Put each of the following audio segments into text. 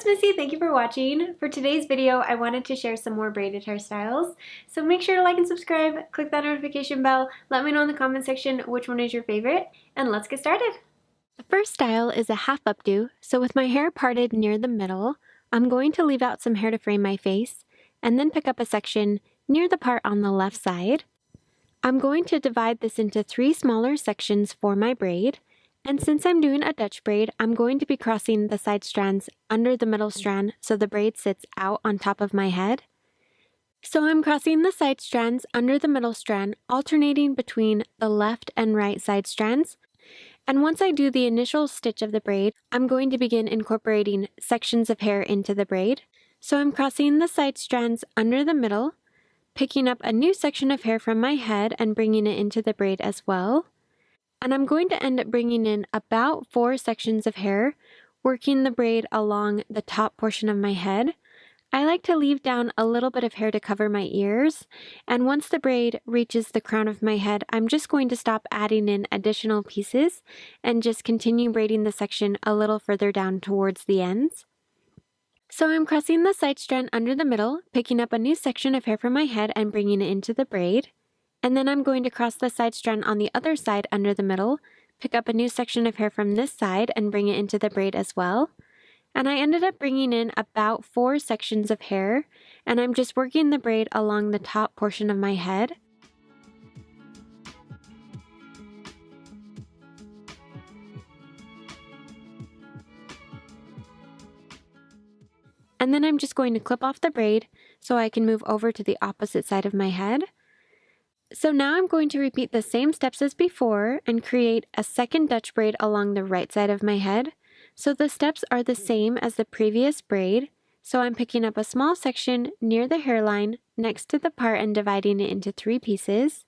it's Missy. Thank you for watching. For today's video, I wanted to share some more braided hairstyles. So make sure to like and subscribe, click that notification bell, let me know in the comment section which one is your favorite, and let's get started. The first style is a half updo. So with my hair parted near the middle, I'm going to leave out some hair to frame my face, and then pick up a section near the part on the left side. I'm going to divide this into 3 smaller sections for my braid. And since I'm doing a Dutch braid, I'm going to be crossing the side strands under the middle strand so the braid sits out on top of my head. So I'm crossing the side strands under the middle strand, alternating between the left and right side strands. And once I do the initial stitch of the braid, I'm going to begin incorporating sections of hair into the braid. So I'm crossing the side strands under the middle, picking up a new section of hair from my head and bringing it into the braid as well. And I'm going to end up bringing in about 4 sections of hair, working the braid along the top portion of my head. I like to leave down a little bit of hair to cover my ears, and once the braid reaches the crown of my head, I'm just going to stop adding in additional pieces and just continue braiding the section a little further down towards the ends. So I'm crossing the side strand under the middle, picking up a new section of hair from my head and bringing it into the braid. And then I'm going to cross the side strand on the other side under the middle, pick up a new section of hair from this side and bring it into the braid as well. And I ended up bringing in about 4 sections of hair, and I'm just working the braid along the top portion of my head. And then I'm just going to clip off the braid so I can move over to the opposite side of my head. So now I'm going to repeat the same steps as before and create a second Dutch braid along the right side of my head. So the steps are the same as the previous braid. So I'm picking up a small section near the hairline next to the part and dividing it into 3 pieces.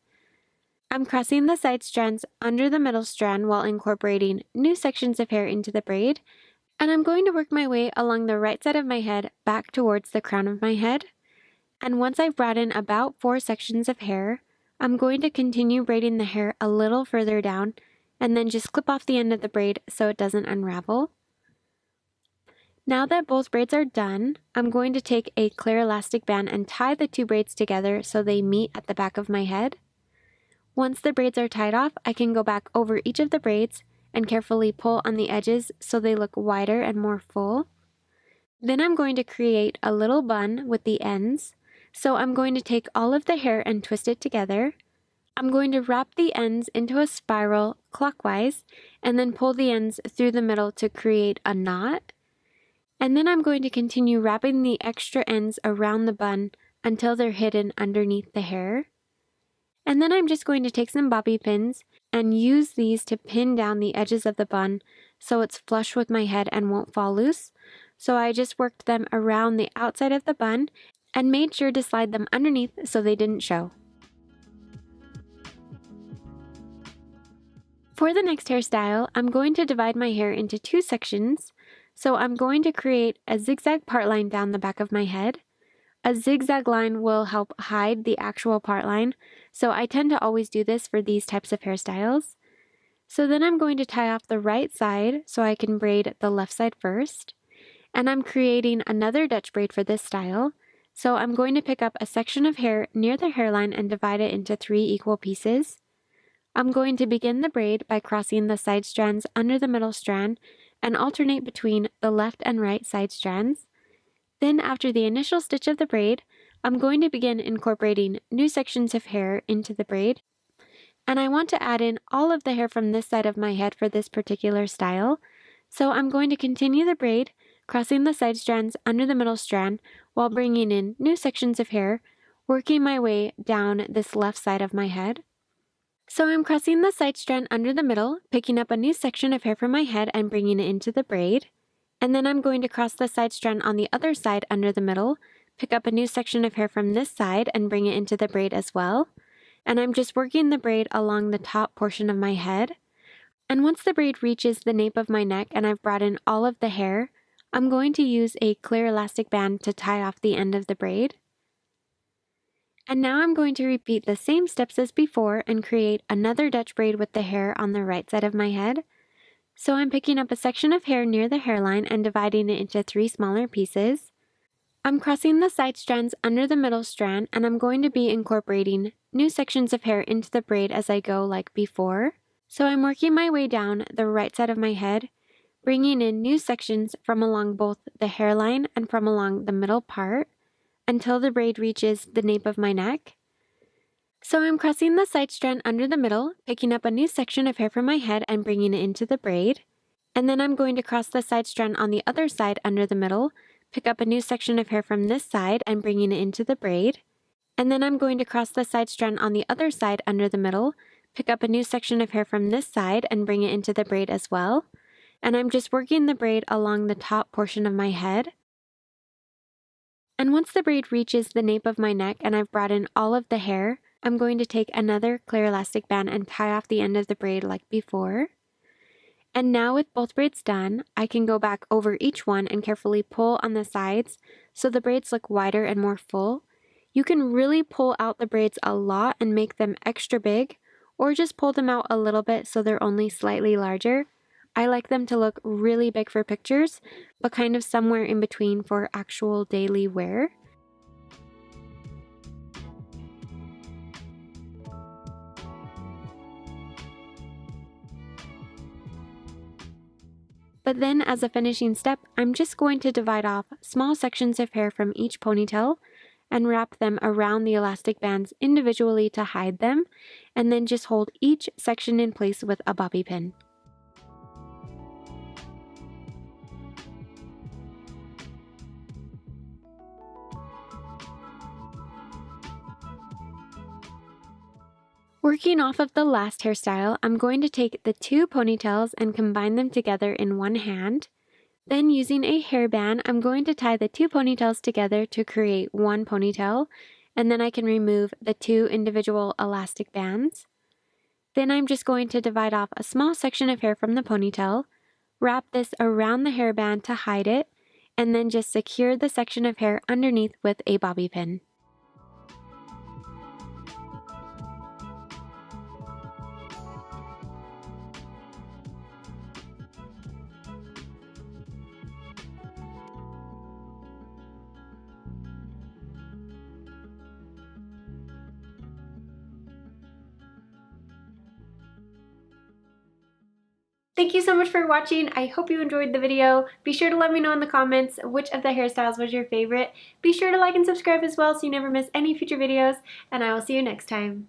I'm crossing the side strands under the middle strand while incorporating new sections of hair into the braid. And I'm going to work my way along the right side of my head back towards the crown of my head. And once I've brought in about 4 sections of hair, I'm going to continue braiding the hair a little further down and then just clip off the end of the braid so it doesn't unravel. Now that both braids are done, I'm going to take a clear elastic band and tie the 2 braids together so they meet at the back of my head. Once the braids are tied off, I can go back over each of the braids and carefully pull on the edges so they look wider and more full. Then I'm going to create a little bun with the ends. So I'm going to take all of the hair and twist it together. I'm going to wrap the ends into a spiral clockwise and then pull the ends through the middle to create a knot. And then I'm going to continue wrapping the extra ends around the bun until they're hidden underneath the hair. And then I'm just going to take some bobby pins and use these to pin down the edges of the bun so it's flush with my head and won't fall loose. So I just worked them around the outside of the bun and made sure to slide them underneath so they didn't show. For the next hairstyle, I'm going to divide my hair into 2 sections. So I'm going to create a zigzag part line down the back of my head. A zigzag line will help hide the actual part line, so I tend to always do this for these types of hairstyles. So then I'm going to tie off the right side so I can braid the left side first. And I'm creating another Dutch braid for this style. So I'm going to pick up a section of hair near the hairline and divide it into 3 equal pieces. I'm going to begin the braid by crossing the side strands under the middle strand and alternate between the left and right side strands. Then after the initial stitch of the braid, I'm going to begin incorporating new sections of hair into the braid. And I want to add in all of the hair from this side of my head for this particular style. So I'm going to continue the braid, crossing the side strands under the middle strand while bringing in new sections of hair, working my way down this left side of my head. So I'm crossing the side strand under the middle, picking up a new section of hair from my head and bringing it into the braid. And then I'm going to cross the side strand on the other side under the middle, pick up a new section of hair from this side and bring it into the braid as well. And I'm just working the braid along the top portion of my head. And once the braid reaches the nape of my neck and I've brought in all of the hair, I'm going to use a clear elastic band to tie off the end of the braid. And now I'm going to repeat the same steps as before and create another Dutch braid with the hair on the right side of my head. So I'm picking up a section of hair near the hairline and dividing it into 3 smaller pieces. I'm crossing the side strands under the middle strand, and I'm going to be incorporating new sections of hair into the braid as I go like before. So I'm working my way down the right side of my head, bringing in new sections from along both the hairline and from along the middle part until the braid reaches the nape of my neck. So I'm crossing the side strand under the middle, picking up a new section of hair from my head and bringing it into the braid. And then I'm going to cross the side strand on the other side under the middle, pick up a new section of hair from this side and bringing it into the braid. And then I'm going to cross the side strand on the other side under the middle, pick up a new section of hair from this side and bring it into the braid as well. And I'm just working the braid along the top portion of my head. And once the braid reaches the nape of my neck and I've brought in all of the hair, I'm going to take another clear elastic band and tie off the end of the braid like before. And now with both braids done, I can go back over each one and carefully pull on the sides so the braids look wider and more full. You can really pull out the braids a lot and make them extra big, or just pull them out a little bit so they're only slightly larger. I like them to look really big for pictures, but kind of somewhere in between for actual daily wear. But then as a finishing step, I'm just going to divide off small sections of hair from each ponytail and wrap them around the elastic bands individually to hide them, and then just hold each section in place with a bobby pin. Working off of the last hairstyle, I'm going to take the 2 ponytails and combine them together in one hand. Then using a hairband, I'm going to tie the 2 ponytails together to create one ponytail, and then I can remove the 2 individual elastic bands. Then I'm just going to divide off a small section of hair from the ponytail, wrap this around the hairband to hide it, and then just secure the section of hair underneath with a bobby pin. Thank you so much for watching. I hope you enjoyed the video. Be sure to let me know in the comments which of the hairstyles was your favorite. Be sure to like and subscribe as well so you never miss any future videos, and I will see you next time.